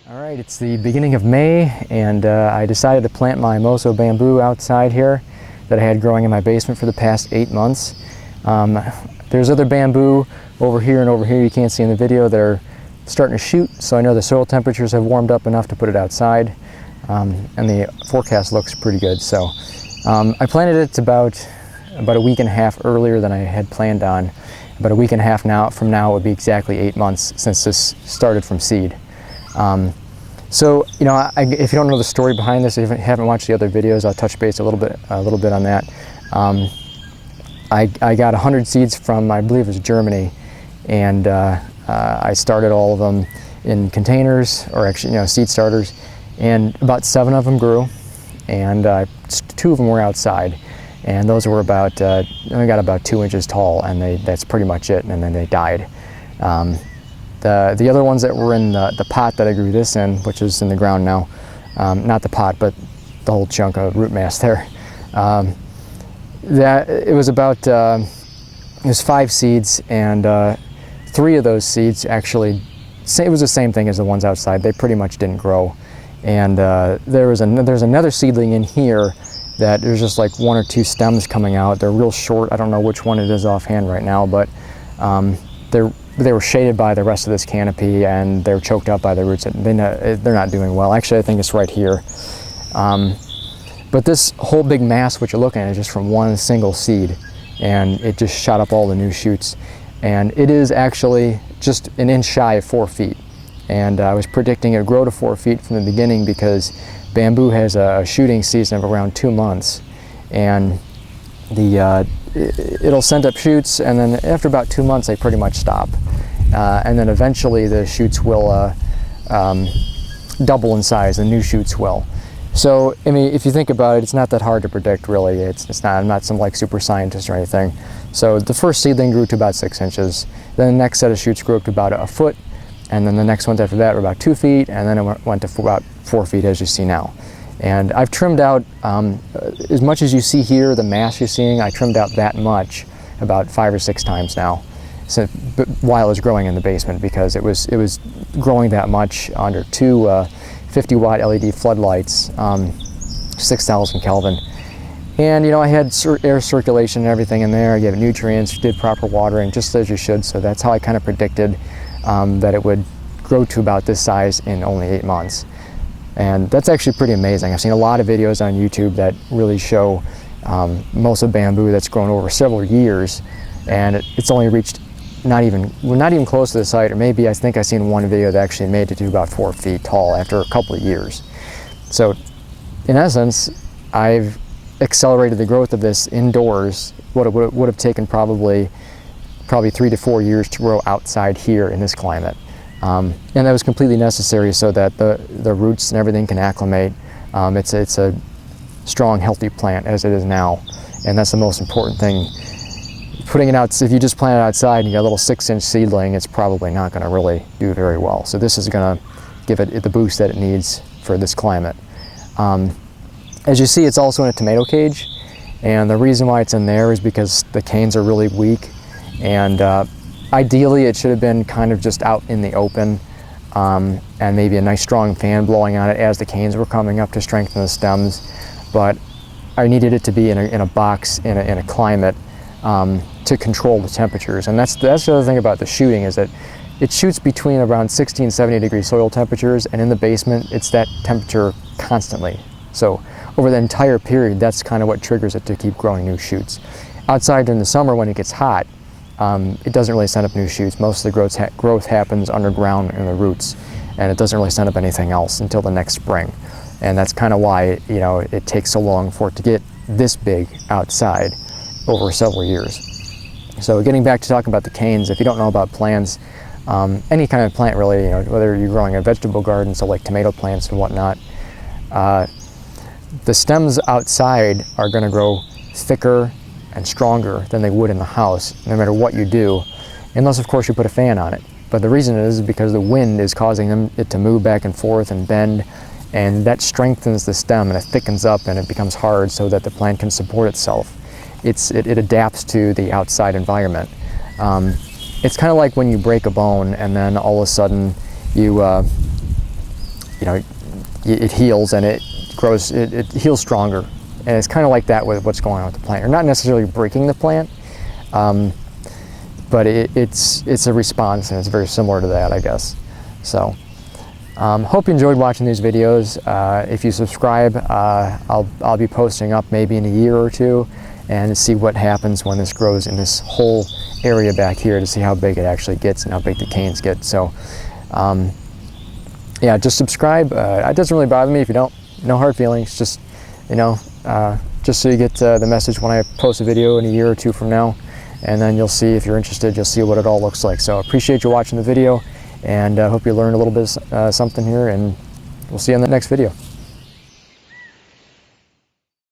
All right, it's the beginning of May, and I decided to plant my Moso bamboo outside here that I had growing in my basement for the past 8 months. There's other bamboo over here and over here you can't see in the video that are starting to shoot, so I know the soil temperatures have warmed up enough to put it outside, and the forecast looks pretty good. So I planted it about a week and a half earlier than I had planned on. About a week and a half from now would be exactly 8 months since this started from seed. So, you know, if you don't know the story behind this, if you haven't watched the other videos, I'll touch base a little bit on that. I got 100 seeds from, I believe it was Germany, and I started all of them in containers, or actually, you know, seed starters, and about 7 of them grew, and 2 of them were outside, and those were about, I got about 2 inches tall, and that's pretty much it, and then they died. The other ones that were in the pot that I grew this in, which is in the ground now, not the pot, but the whole chunk of root mass there, it was 5 seeds, and 3 of those seeds actually, it was the same thing as the ones outside. They pretty much didn't grow, and there's another seedling in here that there's just like 1 or 2 stems coming out. They're real short. I don't know which one it is offhand right now, but they were shaded by the rest of this canopy, and they're choked up by the roots. They're not doing well. Actually, I think it's right here. But this whole big mass, which you're looking at, is just from one single seed, and it just shot up all the new shoots. And it is actually just an inch shy of 4 feet. And I was predicting it would grow to 4 feet from the beginning because bamboo has a shooting season of around 2 months. And it'll send up shoots, and then after about 2 months they pretty much stop, and then eventually the shoots will double in size. The new shoots will. So I mean, if you think about it, it's not that hard to predict, really. I'm not some like super scientist or anything. So the first seedling grew to about 6 inches, then the next set of shoots grew up to about a foot, and then the next ones after that were about 2 feet, and then it went to about 4 feet, as you see now. And I've trimmed out as much as you see here, the mass you're seeing, I trimmed out that much about 5 or 6 times now, while it was growing in the basement, because it was growing that much under 2 50-watt LED floodlights, 6,000 Kelvin. And you know, I had air circulation and everything in there. I gave it nutrients, did proper watering, just as you should. So that's how I kind of predicted that it would grow to about this size in only 8 months. And that's actually pretty amazing. I've seen a lot of videos on YouTube that really show Moso bamboo that's grown over several years, and it's only reached not even close to the site, or maybe I think I've seen one video that actually made it to about 4 feet tall after a couple of years. So in essence, I've accelerated the growth of this indoors, what it would have taken probably 3 to 4 years to grow outside here in this climate. And that was completely necessary so that the roots and everything can acclimate. It's a strong, healthy plant as it is now, and that's the most important thing. Putting it out, if you just plant it outside and you got a little 6-inch seedling, it's probably not going to really do very well. So this is going to give it the boost that it needs for this climate. As you see, it's also in a tomato cage, and the reason why it's in there is because the canes are really weak, and ideally it should have been kind of just out in the open, and maybe a nice strong fan blowing on it as the canes were coming up to strengthen the stems. But I needed it to be in a box in a climate to control the temperatures. And that's the other thing about the shooting, is that it shoots between around 60 and 70 degree soil temperatures, and in the basement it's that temperature constantly. So over the entire period, that's kind of what triggers it to keep growing new shoots. Outside during the summer when it gets hot, it doesn't really send up new shoots. Most of the growth happens underground in the roots, and it doesn't really send up anything else until the next spring. And that's kind of why, you know, it takes so long for it to get this big outside over several years. So getting back to talking about the canes, if you don't know about plants, any kind of plant really, you know, whether you're growing a vegetable garden, so like tomato plants and whatnot, the stems outside are going to grow thicker and stronger than they would in the house, no matter what you do, unless of course you put a fan on it. But the reason is because the wind is causing it to move back and forth and bend, and that strengthens the stem and it thickens up and it becomes hard so that the plant can support itself. It adapts to the outside environment. It's kind of like when you break a bone and then all of a sudden you you know, it heals and it grows, it heals stronger. And it's kind of like that with what's going on with the plant. You're not necessarily breaking the plant, but it's a response, and it's very similar to that, I guess. So hope you enjoyed watching these videos. If you subscribe, I'll be posting up maybe in a year or two, and see what happens when this grows in this whole area back here, to see how big it actually gets and how big the canes get. So yeah, just subscribe. It doesn't really bother me if you don't. No hard feelings. Just, you know, just so you get the message when I post a video in a year or two from now, and then you'll see, if you're interested, you'll see what it all looks like. So I appreciate you watching the video, and hope you learned a little bit something here, and we'll see you in the next video.